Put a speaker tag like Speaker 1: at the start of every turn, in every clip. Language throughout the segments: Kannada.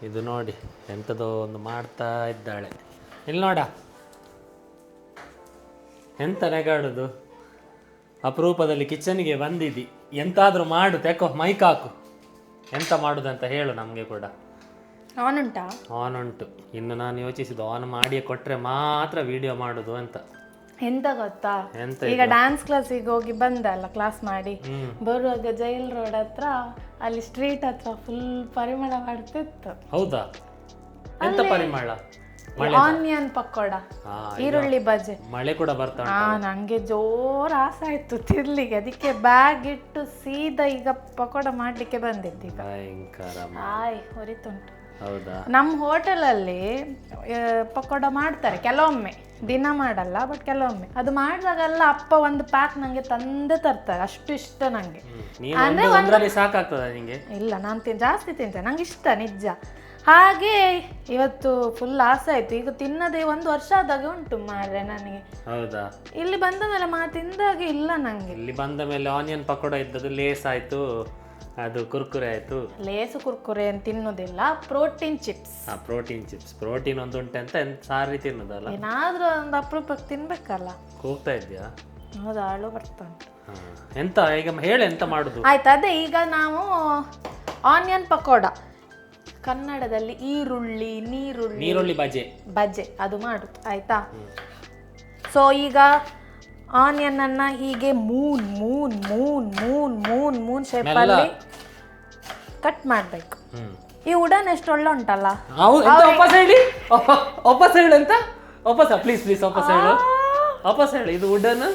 Speaker 1: ಇದು ನೋಡಿ ಎಂಥದೋ ಒಂದು ಮಾಡ್ತಾ ಇದ್ದಾಳೆ. ಇಲ್ಲಿ ನೋಡ ಎಂತ ನೆಗಾಡುದು. ಅಪರೂಪದಲ್ಲಿ ಕಿಚನ್ಗೆ ಬಂದಿದ್ದಿ, ಎಂತಾದರೂ ಮಾಡು, ತೆಕೋ ಮೈಕ್ ಹಾಕು. ಎಂತ ಮಾಡುದಂತ ಹೇಳು ನಮಗೆ ಕೂಡ.
Speaker 2: ಆನ್ ಉಂಟಾ?
Speaker 1: ಆನ್ ಉಂಟು. ಇನ್ನು ನಾನು ಯೋಚಿಸಿದ್ದು ಆನ್ ಮಾಡಿ ಕೊಟ್ಟರೆ ಮಾತ್ರ ವಿಡಿಯೋ ಮಾಡೋದು ಅಂತ.
Speaker 2: ಎಂತ ಗೊತ್ತಾ,
Speaker 1: ಎಂತ
Speaker 2: ಈಗ ಡ್ಯಾನ್ಸ್ ಕ್ಲಾಸಿಗೆ ಹೋಗಿ ಬಂದಲ್ಲ ಕ್ಲಾಸ್ ಮಾಡಿ, ಬರುವಾಗ ಜೈಲ್ ರೋಡ್ ಹತ್ರ ಅಲ್ಲಿ ಸ್ಟ್ರೀಟ್ ಹತ್ರ ಫುಲ್ ಪರಿಮಳ ಮಾಡ್ತಿತ್ತು.
Speaker 1: ಹೌದಾ? ಎಂತ ಪರಿಮಳ?
Speaker 2: ಆನಿಯನ್ ಪಕೋಡ, ಈರುಳ್ಳಿ ಬಜೆ.
Speaker 1: ಮಳೆ ಕೂಡ ಬರ್ತಾ
Speaker 2: ನಂಗೆ ಜೋರ್ ಆಸೆ ಆಯ್ತು ತಿರ್ಲಿಕ್ಕೆ, ಅದಕ್ಕೆ ಬ್ಯಾಗ್ ಇಟ್ಟು ಸೀದಾ ಈಗ ಪಕೋಡ ಮಾಡ್ಲಿಕ್ಕೆ ಬಂದಿದ್ದು. ಈಗ
Speaker 1: ಭಯಂಕರ
Speaker 2: ಹೊರಿತುಂಟು.
Speaker 1: ಹೌದಾ?
Speaker 2: ನಮ್ಮ ಹೋಟೆಲಲ್ಲಿ ಪಕೋಡ ಮಾಡ್ತಾರೆ ಕೆಲವೊಮ್ಮೆ, ದಿನ ಮಾಡಲ್ಲ, ಬಟ್ ಕೆಲವೊಮ್ಮೆ. ಅದು ಮಾಡಿದಾಗೆಲ್ಲ ಅಪ್ಪ ಒಂದು ಪ್ಯಾಕ್ ನಂಗೆ ತಂದೆ ತರ್ತಾರೆ, ಅಷ್ಟು ಇಷ್ಟ ನಂಗೆ.
Speaker 1: ಸಾಕಾಗ್ತದ ನಿಂಗೆ?
Speaker 2: ಇಲ್ಲ, ನಾನು ಜಾಸ್ತಿ ತಿಂತೇನೆ, ನಂಗೆ ಇಷ್ಟ ನಿಜ. ಹಾಗೆ ಇವತ್ತು ಫುಲ್ ಆಸೆ ಆಯ್ತು. ಈಗ ತಿನ್ನದೆ 1 ವರ್ಷ ಆದಾಗ ಉಂಟು ಮಾರ್ರೆ ನನಗೆ.
Speaker 1: ಹೌದಾ?
Speaker 2: ಇಲ್ಲಿ ಬಂದ ಮೇಲೆ ತಿಂದಾಗೆ ಇಲ್ಲ ನಂಗೆ.
Speaker 1: ಇಲ್ಲಿ ಬಂದ ಮೇಲೆ ಆನಿಯನ್ ಪಕೋಡ ಇದ್ದದ್ದು ಲೇಸ್ ಆಯ್ತು, ಅದು ಕುರ್ಕುರೆ ಆಯ್ತು.
Speaker 2: ಲೇಸು ಕುರ್ಕುರೆ ಏನು ತಿನ್ನೋದಿಲ್ಲ, protein chips.
Speaker 1: Protein chips, protein ಒಂದು ಉಂಟು ಅಂತ ಸಾರಿ ತಿನ್ನೋದಲ್ಲ.
Speaker 2: ಏನಾದ್ರೂ ಒಂದು ಅಪರೂಪಕ್ಕೆ ತಿನ್ಬೇಕಲ್ಲ.
Speaker 1: ಕೂಗ್ತಾ ಇದ್ಯಾ?
Speaker 2: ಹೌದು, ಆಳು ಬರ್ತಾ ಉಂಟು.
Speaker 1: ಎಂತ ಈಗ ಹೇಳಿ, ಎಂತ ಮಾಡುದು?
Speaker 2: ಆಯ್ತು, ಅದೇ ಈಗ ನಾವು ಆನಿಯನ್ ಪಕೋಡ, ಕನ್ನಡದಲ್ಲಿ ನೀರುಳ್ಳಿ ಬಜೆ ಅದು ಮಾಡುದು. ಆಯ್ತಾ? ಸೊ ಈಗ ಆನಿಯನ್ ಅನ್ನ ಹೀಗೆ ಮೂನ್ ಶೇಪ್ ಅಲ್ಲಿ ಕಟ್ ಮಾಡ್ಬೇಕು. ಈ ಉಡನ್ ಎಷ್ಟು ಒಳ್ಳೆ ಉಂಟಲ್ಲ.
Speaker 1: ಇದು ಉಡನ್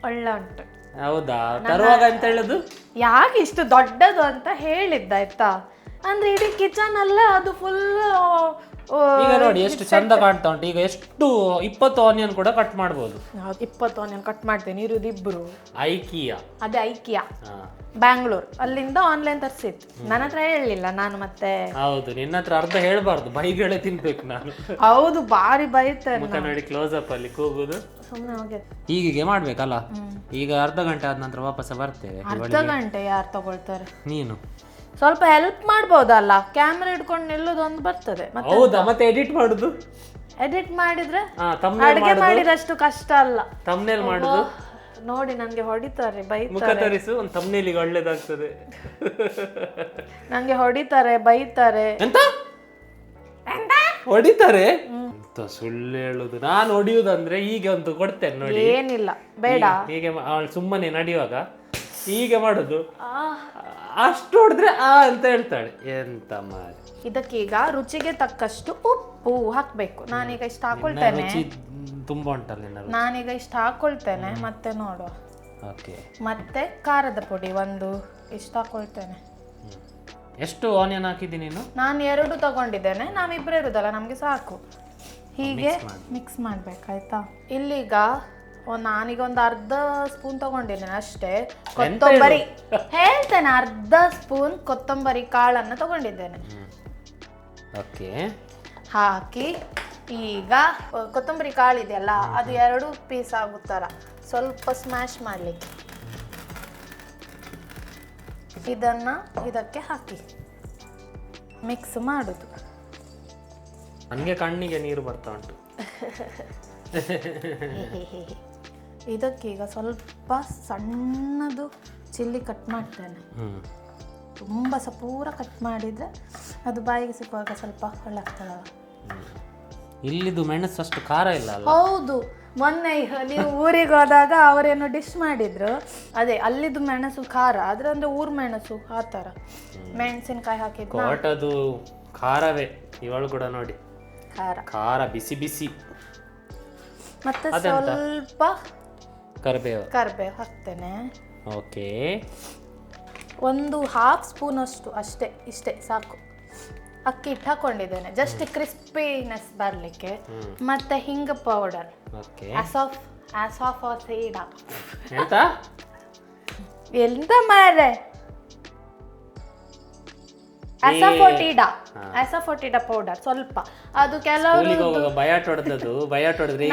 Speaker 2: ಒಳ್ಳೆ ಉಂಟು.
Speaker 1: ಹೌದಾ? ತರುವಾಗ ಅಂತ ಹೇಳುದು
Speaker 2: ಯಾಕೆ ಇಷ್ಟು ದೊಡ್ಡದು ಅಂತ ಹೇಳಿದ್ದ. ಆಯ್ತಾ? ಅಂದ್ರೆ ಇಡೀ ಕಿಚನ್ ಅಲ್ಲೇ ಅದು ಫುಲ್.
Speaker 1: ಈಗ ನೋಡಿ ಎಷ್ಟು ಚಂದ ಕಾಣ್ತಾ ಉಂಟು. ಈಗ ಎಷ್ಟು 20 ಆನಿಯನ್ ಕೂಡ ಕಟ್ ಮಾಡ್ಬೋದು.
Speaker 2: 20 ಆನಿಯನ್ ಕಟ್ ಮಾಡ್ತೇನೆ. ಇರುದು ಇಬ್ರು.
Speaker 1: ಅದೇ
Speaker 2: ಐಕಿಯಾ ಬ್ಯಾಂಗ್ಳೂರ್, ಅಲ್ಲಿಂದ ಆನ್ಲೈನ್ ತರಿಸಿತ್ತು. ನನ್ನ ಹತ್ರ ಹೇಳಲಿಲ್ಲ ನಾನು. ಮತ್ತೆ
Speaker 1: ಹೌದು, ನಿನ್ನ ಹತ್ರ ಅರ್ಧ ಹೇಳ್ಬಾರ್ದು, ಬೈಗಳೇ ತಿನ್ಬೇಕು ನಾನು.
Speaker 2: ಹೌದು, ಬಾರಿ ಬೈತಾರೆ.
Speaker 1: ಮುಖ ನೋಡಿ ಕ್ಲೋಸ್ ಅಪ್ ಅಲ್ಲಿ ಕೂಗುದು.
Speaker 2: ಸುಮ್ಮನೆ ಹೋಗಿ
Speaker 1: ಹೀಗೆ ಮಾಡ್ಬೇಕಲ್ಲ. ಈಗ ಅರ್ಧ ಗಂಟೆ ಆದ ನಂತರ ವಾಪಸ್ ಬರ್ತೇವೆ.
Speaker 2: ಅರ್ಧ ಗಂಟೆ ಯಾರು ತಗೊಳ್ತಾರೆ?
Speaker 1: ನೀನು
Speaker 2: ಸ್ವಲ್ಪ ಹೆಲ್ಪ್ ಮಾಡ್ಬೋದಲ್ಲ, ಕ್ಯಾಮ್ರಾ ಇಟ್ಕೊಂಡು ನಿಲ್ಲೋದೊಂದು ಬರ್ತದೆ.
Speaker 1: ಹೌದಾ? ಮತ್ತೆ ಎಡಿಟ್ ಮಾಡುದು?
Speaker 2: ಎಡಿಟ್ ಮಾಡಿದ್ರೆ ಅಡಿಗೆ ಮಾಡಿದಷ್ಟು ಕಷ್ಟ ಅಲ್ಲ.
Speaker 1: ತಮ್ನೇಲ್ ಮಾಡುದು
Speaker 2: ನೋಡಿ, ನನ್ಗೆ ಹೊಡಿತಾರೆ, ಬೈತಾರೆ.
Speaker 1: ಮುಖ ತರಿಸು, ಒಂದು ತಮ್ನೇಲಿಗೆ ಒಳ್ಳೇದಾಗ್ತದೆ.
Speaker 2: ನಂಗೆ ಹೊಡಿತಾರೆ, ಬೈತಾರೆ.
Speaker 1: ಎಂತ ಹೊಡಿತಾರೆ? ಸುಳ್ಳು ಹೇಳುದು. ನಾನು ಹೊಡಿಯುದಂದ್ರೆ ಹೀಗೆ ಒಂದು ಕೊಡ್ತೇನೆ ನೋಡಿ.
Speaker 2: ಏನಿಲ್ಲ, ಬೇಡ.
Speaker 1: ಹೀಗೆ ಸುಮ್ಮನೆ ನಡೆಯುವಾಗ ಹೀಗೆ ಮಾಡುದು. ಅಷ್ಟು ಹೊಡೆದ್ರೆ ಅಂತ ಹೇಳ್ತಾಳೆ. ಎಂತ ಮಾರಿ.
Speaker 2: ಇದಕ್ಕೀಗ ರುಚಿಗೆ ತಕ್ಕಷ್ಟು ಉಪ್ಪು ಹಾಕ್ಬೇಕು. ನಾನೀಗ ಇಷ್ಟು ಹಾಕೊಳ್ತೇನೆ.
Speaker 1: ತುಂಬಾ ಉಂಟಲ್ಲ.
Speaker 2: ನಾನೀಗ ಇಷ್ಟು ಹಾಕೊಳ್ತೇನೆ, ಮತ್ತೆ ನೋಡುವ. ಮತ್ತೆ ಖಾರದ ಪುಡಿ ಇಷ್ಟು ಹಾಕೊಳ್ತೇನೆ.
Speaker 1: ಎಷ್ಟು ಆನಿಯನ್ ಹಾಕಿದ್ದೀನಿ ನೀನು?
Speaker 2: ನಾನು 2 ತಗೊಂಡಿದ್ದೇನೆ, ನಾವಿಬ್ಬರೇ ಇರುದಲ್ಲ, ನಮ್ಗೆ ಸಾಕು. ಹೀಗೆ ಮಿಕ್ಸ್ ಮಾಡ್ಬೇಕಾಯ್ತಾ? ಇಲ್ಲಿಗ ನಾನೀಗ ಒಂದು ಅರ್ಧ ಸ್ಪೂನ್ ತಗೊಂಡಿದ್ದೇನೆ ಅಷ್ಟೇ ಕೊತ್ತಂಬರಿ. ಹೇಳ್ತೇನೆ, ಅರ್ಧ ಸ್ಪೂನ್ ಕೊತ್ತಂಬರಿ ಕಾಳನ್ನು ತಗೊಂಡಿದ್ದೇನೆ. ಹಾಕಿ ಈಗ ಕೊತ್ತಂಬರಿ ಕಾಳಿದೆಯಲ್ಲ, ಅದು 2 ಪೀಸ್ ಆಗುತ್ತರ ಸ್ವಲ್ಪ ಸ್ಮ್ಯಾಶ್ ಮಾಡ್ಲಿಕ್ಕೆ ಇದನ್ನ ಇದಕ್ಕೆ ಹಾಕಿ ಮಿಕ್ಸ್ ಮಾಡುದು.
Speaker 1: ನನಗೆ ಕಣ್ಣಿಗೆ ನೀರು ಬರ್ತಾ ಉಂಟು.
Speaker 2: ಇದಕ್ಕೀಗ ಸ್ವಲ್ಪ ಸಣ್ಣದು ಚಿಲ್ಲಿ ಕಟ್ ಮಾಡ್ತೇನೆ. ತುಂಬ ಪೂರ ಕಟ್ ಮಾಡಿದ್ರೆ ಅದು ಬಾಯಿಗೆ ಸಿಕ್ಕುವಾಗ ಸ್ವಲ್ಪ ಒಳ್ಳೆ ಆಗ್ತದಲ್ಲ.
Speaker 1: ಇಲ್ಲಿದು ಮೆಣಸು ಅಷ್ಟು ಖಾರ ಇಲ್ಲ ಅಲ್ಲ?
Speaker 2: ಹೌದು, ಮೊನ್ನೆ ನೀವು ಊರಿಗೆ ಹೋದಾಗ ಅವರೇನು ಡಿಶ್ ಮಾಡಿದ್ರು, ಅದೇ ಅಲ್ಲಿದು ಮೆಣಸು ಖಾರ, ಆದ್ರೆ ಅಂದ್ರೆ ಊರ್ ಮೆಣಸು ಆ ಥರ ಮೆಣಸಿನಕಾಯಿ ಹಾಕಿದ್ರು.
Speaker 1: ಅದು ಖಾರವೇ. ಇವಳು ಕೂಡ ನೋಡಿ, ಖಾರ ಬಿಸಿ ಬಿಸಿ.
Speaker 2: ಮತ್ತೆ ಸ್ವಲ್ಪ ಕರಿಬೇವು ಹಾಕ್ತೇನೆ.
Speaker 1: ಓಕೆ,
Speaker 2: 1/2 ಸ್ಪೂನ್ ಅಷ್ಟು ಅಷ್ಟೇ, ಇಷ್ಟೇ ಸಾಕು. ಅಕ್ಕಿ ಹಿಟ್ಟು ಹಾಕೊಂಡಿದ್ದೇನೆ ಜಸ್ಟ್ ಕ್ರಿಸ್ಪಿನೆಸ್ ಬರಲಿಕ್ಕೆ. ಮತ್ತೆ ಹಿಂಗ ಪೌಡರ್, ಎಂತ ಮಾರೆ, ಅಸಫೋಟಿಡಾ ಪೌಡರ್ ಸ್ವಲ್ಪ. ಅದು ಕೆಲವರು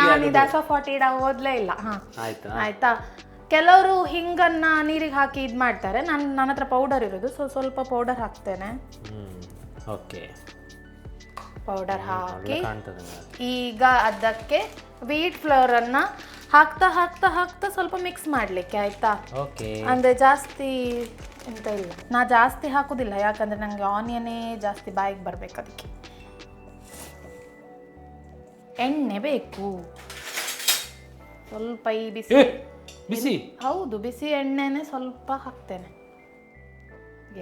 Speaker 2: ನಾನಿದು ಅಸಫೋಟಿಡಾ ಓದ್ಲೇ ಇಲ್ಲ. ಆಯ್ತಾ? ಕೆಲವರು ಹಿಂಗನ್ನ ನೀರಿಗೆ ಹಾಕಿ ಇದು ಮಾಡ್ತಾರೆ. ನನ್ನ ಹತ್ರ ಪೌಡರ್ ಇರೋದು, ಸ್ವಲ್ಪ ಪೌಡರ್ ಹಾಕ್ತೇನೆ. ಪೌಡರ್ ಹಾಕಿ
Speaker 1: ಕಾಣ್ತದೆ
Speaker 2: ಈಗ ಅದಕ್ಕೆ ವೀಟ್ ಫ್ಲೋರನ್ನು ಹಾಕ್ತಾ ಹಾಕ್ತಾ ಹಾಕ್ತಾ ಸ್ವಲ್ಪ ಮಿಕ್ಸ್ ಮಾಡಲಿಕ್ಕೆ ಆಯಿತಾ.
Speaker 1: ಓಕೆ.
Speaker 2: ಅಂದರೆ ಜಾಸ್ತಿ ಎಂತ ಇಲ್ಲ, ನಾ ಜಾಸ್ತಿ ಹಾಕೋದಿಲ್ಲ, ಯಾಕಂದರೆ ನನಗೆ ಆನಿಯನ್ನೇ ಜಾಸ್ತಿ ಬಾಯಿಗೆ ಬರಬೇಕು. ಅದಕ್ಕೆ ಎಣ್ಣೆ ಬೇಕು ಸ್ವಲ್ಪ. ಈ ಬಿಸಿ
Speaker 1: ಬಿಸಿ,
Speaker 2: ಹೌದು ಬಿಸಿ ಎಣ್ಣೆನೇ ಸ್ವಲ್ಪ ಹಾಕ್ತೇನೆ,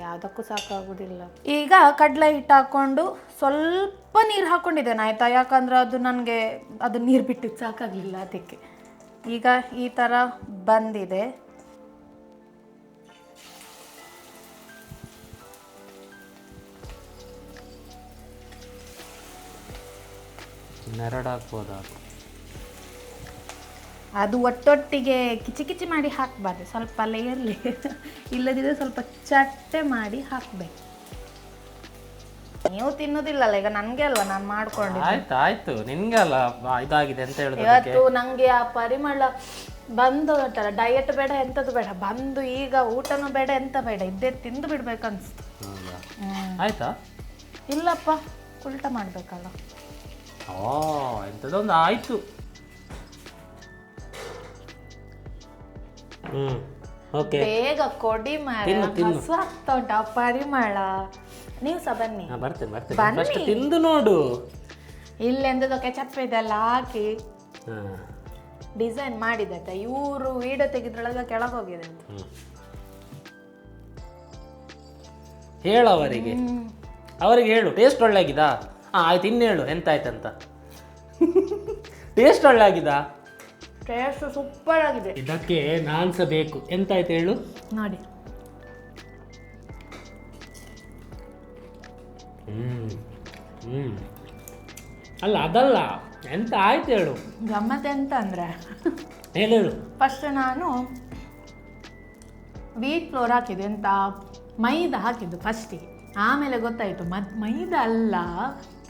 Speaker 2: ಯಾವುದಕ್ಕೂ ಸಾಕಾಗೋದಿಲ್ಲ. ಈಗ ಕಡಲೆ ಹಿಟ್ಟು ಹಾಕ್ಕೊಂಡು ಸ್ವಲ್ಪ ನೀರು ಹಾಕ್ಕೊಂಡಿದ್ದೇನೆ ಆಯಿತಾ, ಯಾಕಂದ್ರೆ ಅದು ನನಗೆ ಅದು ನೀರು ಬಿಟ್ಟಿದ್ದು ಸಾಕಾಗಲಿಲ್ಲ ಅದಕ್ಕೆ. ಈಗ ಈ ಥರ ಬಂದಿದೆ.
Speaker 1: ನೆರಡು ಹಾಕ್ಬೋದಾ?
Speaker 2: ಅದು ಒಟ್ಟೊಟ್ಟಿಗೆ ಕಿಚಿ ಕಿಚಿ ಮಾಡಿ ಹಾಕಬಾರ್ದು, ಸ್ವಲ್ಪ ಲೇಯರ್ ಇಲ್ಲದಿದ್ರೆ ಸ್ವಲ್ಪ ಚಟ್ಟೆ ಮಾಡಿ ಹಾಕಬೇಕು. ನೀವು ತಿನ್ನೋದಿಲ್ಲಲ್ಲ, ಈಗ ನನಗೆ ಅಲ್ವಾ ನಾನು ಮಾಡ್ಕೊಂಡು.
Speaker 1: ಆಯ್ತು ನಿನ್ಗೆ ಅಲ್ಲ ಇದಾಗಿದೆ ಅಂತ ಹೇಳಿದ್ರೆ.
Speaker 2: ಇವತ್ತು ನನಗೆ ಆ ಪರಿಮಳ ಬಂದು ಉಂಟಲ್ಲ, ಡಯಟ್ ಬೇಡ ಎಂಥದ್ದು ಬೇಡ, ಬಂದು ಈಗ ಊಟನೂ ಬೇಡ ಎಂತ ಬೇಡ, ಇದ್ದೇ ತಿಂದು ಬಿಡ್ಬೇಕು ಅನ್ಸ್ತು.
Speaker 1: ಆಯ್ತಾ?
Speaker 2: ಇಲ್ಲಪ್ಪ, ಉಲ್ಟ ಮಾಡಬೇಕಲ್ಲ.
Speaker 1: ಓ ಎಂಥದ್ದೊಂದು ಆಯ್ತು. ಓಕೆ,
Speaker 2: ಬೇಗ ಕೊಡಿ ಮಾರ, ಹಸು ಆಗ್ತಾ ಉಂಟು ಆ ಪರಿಮಳ. ನೀವು ಸಹ ಬನ್ನಿ.
Speaker 1: ಬರ್ತೇನೆ. ಫಸ್ಟ್ ತಿಂದು ನೋಡು.
Speaker 2: ಇಲ್ಲೆಂದದ ಕೆಚಪ್ ಇದೆಲ್ಲ ಹಾಕಿ ಡಿಸೈನ್ ಮಾಡಿದೆ. ಇವರು ವಿಡಿಯೋ ತೆಗೆದ್ರೊಳಗೆ ಕೆಳಗೆ ಹೋಗಿದೆ ಅಂತ
Speaker 1: ಅವರಿಗೆ ಹೇಳು. ಟೇಸ್ಟ್ ಒಳ್ಳೆ ಆಗಿದಾ? ಆಯ್ತು, ಇನ್ನು ಹೇಳು ಎಂತ ಆಯ್ತಂತ. ಟೇಸ್ಟ್ ಒಳ್ಳೆ ಆಗಿದಾ?
Speaker 2: ಟೇಸ್ಟ್ ಸೂಪರ್ ಆಗಿದೆ.
Speaker 1: ಇದಕ್ಕೆ ನಾನು ಸಹ ಬೇಕು. ಎಂತಾಯ್ತು ಹೇಳು
Speaker 2: ನೋಡಿ.
Speaker 1: ಅಲ್ಲ ಅದಲ್ಲ, ಎಂತ ಆಯ್ತು ಹೇಳು.
Speaker 2: ಗಮ್ಮತ್ ಎಂತ ಅಂದ್ರೆ,
Speaker 1: ಹೇಳು.
Speaker 2: ಫಸ್ಟ್ ನಾನು ವೀಟ್ ಫ್ಲೋರ್ ಹಾಕಿದ್ದು, ಎಂತ ಮೈದಾ ಹಾಕಿದ್ದು ಫಸ್ಟಿಗೆ. ಆಮೇಲೆ ಗೊತ್ತಾಯಿತು ಮೈದಾ ಅಲ್ಲ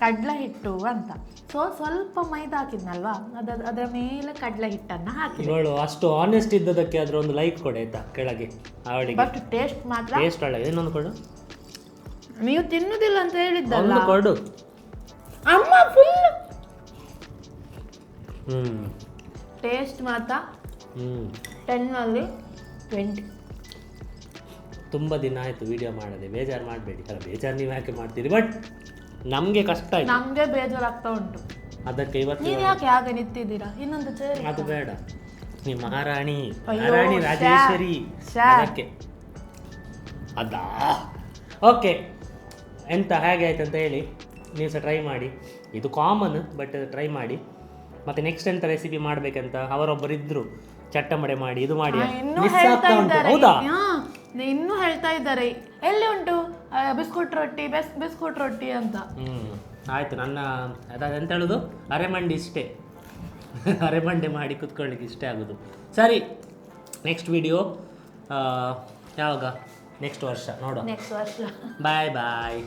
Speaker 2: ಕಡಲೆ ಹಿಟ್ಟು ಅಂತ. ಸ್ವಲ್ಪ ಮೈದಾ ಹಾಕಿದ್ನಲ್ವಾ, ಅದರ ಮೇಲೆ ಕಡಲೆ ಹಿಟ್ಟನ್ನು ಹಾಕಿದೆ.
Speaker 1: ಇವಳು ಅಷ್ಟು ಆನೆಸ್ಟ್ ಇದ್ದದಕ್ಕೆ ಅದ್ರ ಒಂದು ಲೈಕ್ ಕೊಡೆ ಆಯ್ತಾ ಕೆಳಗೆ ಅವಳಿಗೆ.
Speaker 2: ಬಟ್ ಟೇಸ್ಟ್ ಮಾತ್ರ
Speaker 1: ಟೇಸ್ಟ್ ಒಳ್ಳೆ. ಇನ್ನೊಂದು ಕೊಡು.
Speaker 2: ನೀವು ತಿನ್ನುದಿಲ್ಲ ಅಂತ ಹೇಳಿದ್ದಲ್ಲ.
Speaker 1: ಒಂದು ಕೊಡು
Speaker 2: ಅಮ್ಮ. ಫುಲ್ ಟೇಸ್ಟ್ ಮಾತ್ರ 10 ರಲ್ಲಿ 20.
Speaker 1: ತುಂಬ ದಿನ ಆಯಿತು ವಿಡಿಯೋ ಮಾಡದೆ, ಬೇಜಾರು ಮಾಡಬೇಡಿ. ಅಲ್ಲ ಬೇಜಾರು ನೀವು ಯಾಕೆ ಮಾಡ್ತೀರಿ, ಬಟ್ ನಮಗೆ ಕಷ್ಟ ಆಯ್ತು.
Speaker 2: ನಮಗೆ ಬೇಜಾರಾಗ್ತಾ ಉಂಟು.
Speaker 1: ಅದಕ್ಕೆ ಇವತ್ತು
Speaker 2: ನೀವು ಯಾಕೆ ಹಾಗೆ ನಿಂತಿದ್ದೀರಾ? ಇನ್ನೊಂದು ಚೇರ್.
Speaker 1: ಅದು ಬೇಡ, ನೀವು ಮಹಾರಾಣಿ ರಾಜೇಶ್ವರಿ. ಅದಕ್ಕೆ ಅದಾ. ಓಕೆ, ಎಂತ ಹೇಗೆ ಆಯ್ತು ಅಂತ ಹೇಳಿ ನೀವು ಸಹ ಟ್ರೈ ಮಾಡಿ. ಇದು ಕಾಮನ್, ಬಟ್ ಟ್ರೈ ಮಾಡಿ. ಮತ್ತು ನೆಕ್ಸ್ಟ್ ಎಂತ ರೆಸಿಪಿ ಮಾಡಬೇಕಂತ ಅವರೊಬ್ಬರು ಇದ್ರು, ಚಟ್ಟಮಡೆ ಮಾಡಿ ಇದು ಮಾಡಿ ಮಿಸ್ ಆಗ್ತಾ ಉಂಟು. ಹೌದಾ?
Speaker 2: ಇನ್ನೂ ಹೇಳ್ತಾ ಇದ್ದಾರೆ ಎಲ್ಲಿ ಉಂಟು ಬಿಸ್ಕುಟ್ ರೊಟ್ಟಿ ಅಂತ.
Speaker 1: ಆಯಿತು, ನನ್ನ ಎಂತ ಹೇಳೋದು, ಅರೆಮಂಡಿ ಇಷ್ಟೇ. ಅರೆಮಂಡೆ ಮಾಡಿ ಕುತ್ಕೊಳ್ಳಿಕ್ಕೆ ಇಷ್ಟೇ ಆಗೋದು. ಸರಿ, ನೆಕ್ಸ್ಟ್ ವಿಡಿಯೋ ಯಾವಾಗ? ನೆಕ್ಸ್ಟ್ ವರ್ಷ ನೋಡುವ.
Speaker 2: ನೆಕ್ಸ್ಟ್ ವರ್ಷ.
Speaker 1: ಬಾಯ್ ಬಾಯ್.